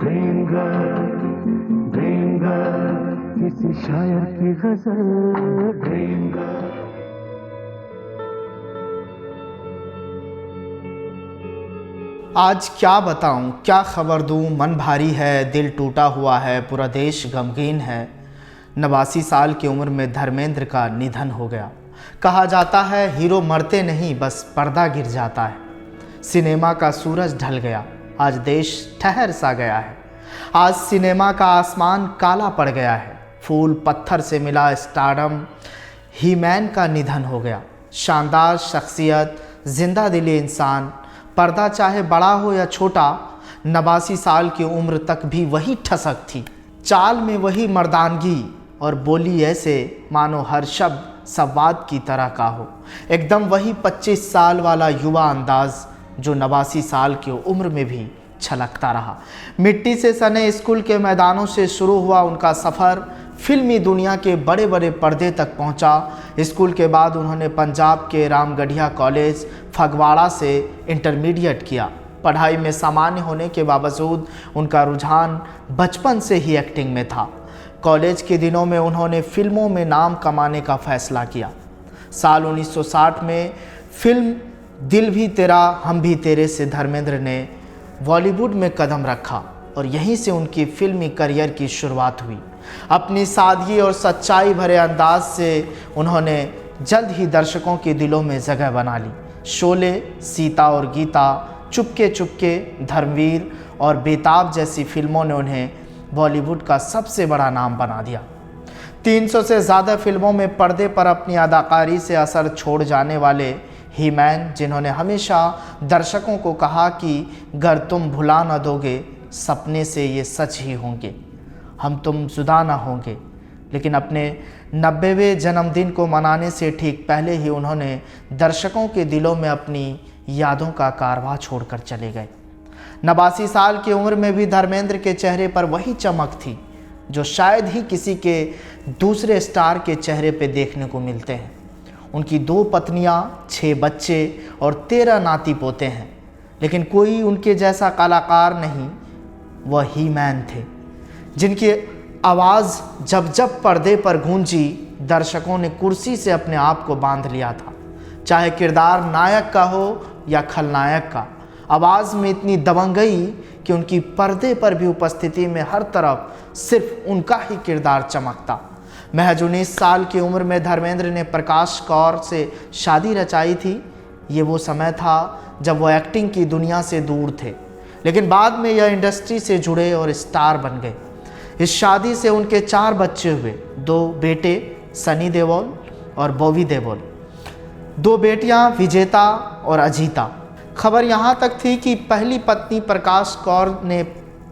Dream girl किसी शायर की गजल। Dream girl. आज क्या बताऊं, क्या खबर दूं, मन भारी है, दिल टूटा हुआ है, पूरा देश गमगीन है। 89 साल की उम्र में धर्मेंद्र का निधन हो गया। कहा जाता है हीरो मरते नहीं, बस पर्दा गिर जाता है। सिनेमा का सूरज ढल गया, आज देश ठहर सा गया है। आज सिनेमा का आसमान काला पड़ गया है। फूल पत्थर से मिला स्टारडम, हीमैन का निधन हो गया। शानदार शख्सियत, जिंदा दिली इंसान, पर्दा चाहे बड़ा हो या छोटा, 89 साल की उम्र तक भी वही ठसक थी। चाल में वही मर्दानगी और बोली ऐसे मानो हर शब्द संवाद की तरह का हो। एकदम वही 25 साल वाला युवा अंदाज जो 89 साल की उम्र में भी छलकता रहा। मिट्टी से सने स्कूल के मैदानों से शुरू हुआ उनका सफ़र फिल्मी दुनिया के बड़े बड़े पर्दे तक पहुंचा। स्कूल के बाद उन्होंने पंजाब के रामगढ़िया कॉलेज फगवाड़ा से इंटरमीडिएट किया। पढ़ाई में सामान्य होने के बावजूद उनका रुझान बचपन से ही एक्टिंग में था। कॉलेज के दिनों में उन्होंने फिल्मों में नाम कमाने का फैसला किया। साल 1960 में फिल्म दिल भी तेरा हम भी तेरे से धर्मेंद्र ने बॉलीवुड में कदम रखा और यहीं से उनकी फिल्मी करियर की शुरुआत हुई। अपनी सादगी और सच्चाई भरे अंदाज से उन्होंने जल्द ही दर्शकों के दिलों में जगह बना ली। शोले, सीता और गीता, चुपके चुपके, धर्मवीर और बेताब जैसी फिल्मों ने उन्हें बॉलीवुड का सबसे बड़ा नाम बना दिया। 300 से ज़्यादा फिल्मों में पर्दे पर अपनी अदाकारी से असर छोड़ जाने वाले हीमैन, जिन्होंने हमेशा दर्शकों को कहा कि गर तुम भुला न दोगे, सपने से ये सच ही होंगे, हम तुम जुदा ना होंगे। लेकिन अपने 90वें जन्मदिन को मनाने से ठीक पहले ही उन्होंने दर्शकों के दिलों में अपनी यादों का कारवां छोड़कर चले गए। 89 साल की उम्र में भी धर्मेंद्र के चेहरे पर वही चमक थी जो शायद ही किसी के दूसरे स्टार के चेहरे पे देखने को मिलते हैं। उनकी 2 पत्नियां, 6 बच्चे और 13 नाती पोते हैं, लेकिन कोई उनके जैसा कलाकार नहीं। वह हीमैन थे जिनकी आवाज़ जब जब पर्दे पर गूंजी, दर्शकों ने कुर्सी से अपने आप को बांध लिया था। चाहे किरदार नायक का हो या खलनायक का, आवाज़ में इतनी दबंगई कि उनकी पर्दे पर भी उपस्थिति में हर तरफ सिर्फ उनका ही किरदार चमकता। महज 19 साल की उम्र में धर्मेंद्र ने प्रकाश कौर से शादी रचाई थी। ये वो समय था जब वो एक्टिंग की दुनिया से दूर थे, लेकिन बाद में यह इंडस्ट्री से जुड़े और स्टार बन गए। इस शादी से उनके 4 बच्चे हुए, 2 बेटे सनी देओल और बॉबी देओल, 2 बेटियां विजेता और अजीता। खबर यहाँ तक थी कि पहली पत्नी प्रकाश कौर ने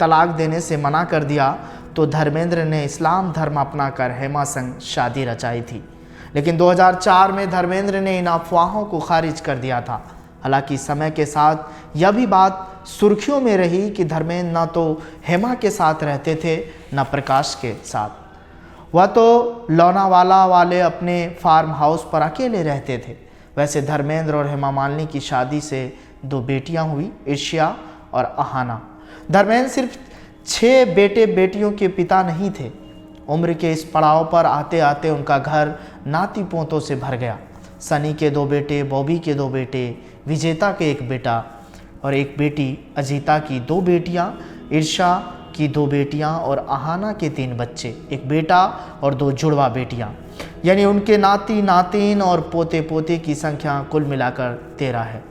तलाक देने से मना कर दिया तो धर्मेंद्र ने इस्लाम धर्म अपनाकर हेमा संग शादी रचाई थी। लेकिन 2004 में धर्मेंद्र ने इन अफवाहों को खारिज कर दिया था। हालांकि समय के साथ यह भी बात सुर्खियों में रही कि धर्मेंद्र न तो हेमा के साथ रहते थे न प्रकाश के साथ। वह तो लोनावाला वाले अपने फार्म हाउस पर अकेले रहते थे। वैसे धर्मेंद्र और हेमा मालिनी की शादी से 2 बेटियां हुई, ईर्ष्या और अहाना। धर्मेंद्र सिर्फ 6 बेटे बेटियों के पिता नहीं थे। उम्र के इस पड़ाव पर आते आते उनका घर नाती पोतों से भर गया। सनी के 2 बेटे, बॉबी के 2 बेटे, विजेता के 1 बेटा और 1 बेटी, अजीता की 2 बेटियां, ईर्षा की 2 बेटियां और अहाना के 3 बच्चे, 1 बेटा और 2 जुड़वा बेटियां। यानी उनके नाती नातिन और पोते पोते की संख्या कुल मिलाकर 13 है।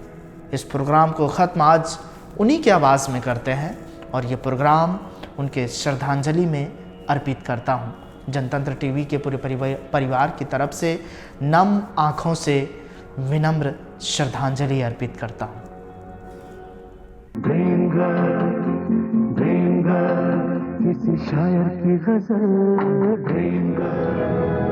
इस प्रोग्राम को ख़त्म आज उन्हीं की आवाज़ में करते हैं और ये प्रोग्राम उनके श्रद्धांजलि में अर्पित करता हूँ। जनतंत्र टीवी के पूरे परिवार की तरफ से नम आँखों से विनम्र श्रद्धांजलि अर्पित करता हूँ। ड्रीम गर्ल किसी शायर की गजल। Dream girl.